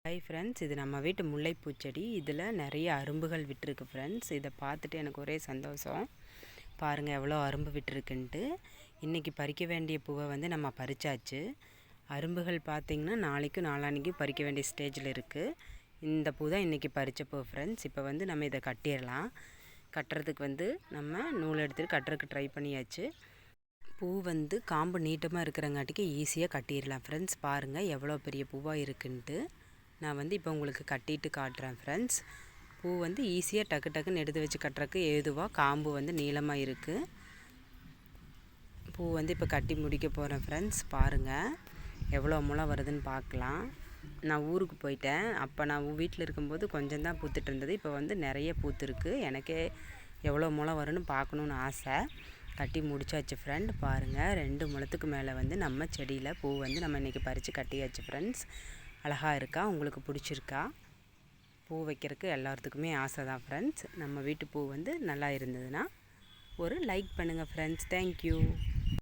Hi friends, இது நம்ம வீட்டு முல்லைப்பூச்செடி. இதில் நிறைய அரும்புகள் விட்டுருக்கு ஃப்ரெண்ட்ஸ். இதை பார்த்துட்டு எனக்கு ஒரே சந்தோஷம். பாருங்கள் எவ்வளோ அரும்பு விட்டுருக்குன்ட்டு. இன்றைக்கி பறிக்க வேண்டிய பூவை நம்ம பறிச்சாச்சு. அரும்புகள் பார்த்திங்கன்னா நாளைக்கும் நாளான்னைக்கும் பறிக்க வேண்டிய ஸ்டேஜில் இருக்குது. இந்த பூ தான் இன்றைக்கி பறித்த பூ ஃப்ரெண்ட்ஸ். இப்போ நம்ம இதை கட்டிடலாம். கட்டுறதுக்கு நம்ம நூல் எடுத்துகிட்டு கட்டுறதுக்கு ட்ரை பண்ணியாச்சு. பூ காம்பு நீட்டமாக இருக்கிறங்காட்டிக்கு ஈஸியாக கட்டிடலாம் ஃப்ரெண்ட்ஸ். பாருங்கள் எவ்வளோ பெரிய பூவாக இருக்குன்ட்டு. நான் இப்போ உங்களுக்கு கட்டிட்டு காட்டுறேன் ஃப்ரெண்ட்ஸ். பூ ஈஸியாக டக்கு டக்குன்னு எடுத்து வச்சு கட்டுறதுக்கு ஏதுவாக காம்பு நீளமாக இருக்குது. பூ இப்போ கட்டி முடிக்க போகிறேன் ஃப்ரெண்ட்ஸ். பாருங்கள் எவ்வளோ முளை வருதுன்னு பார்க்கலாம். நான் ஊருக்கு போயிட்டேன். அப்போ நான் வீட்டில் இருக்கும்போது கொஞ்சம் தான் பூத்துட்டு இருந்தது. இப்போ நிறைய பூத்துருக்கு. எனக்கே எவ்வளோ முளை வரும்னு பார்க்கணுன்னு ஆசை. கட்டி முடிச்சாச்சு ஃப்ரெண்ட். பாருங்கள் 2 முழத்துக்கு மேலே நம்ம செடியில் பூ நம்ம இன்றைக்கி பறித்து கட்டியாச்சு ஃப்ரெண்ட்ஸ். அழகாக இருக்கா? உங்களுக்கு பிடிச்சிருக்கா? பூ வைக்கிறதுக்கு எல்லாத்துக்குமே ஆசை தான் ஃப்ரெண்ட்ஸ். நம்ம வீட்டு பூ நல்லா இருந்ததுன்னா ஒரு லைக் பண்ணுங்கள் ஃப்ரெண்ட்ஸ். தேங்க்யூ.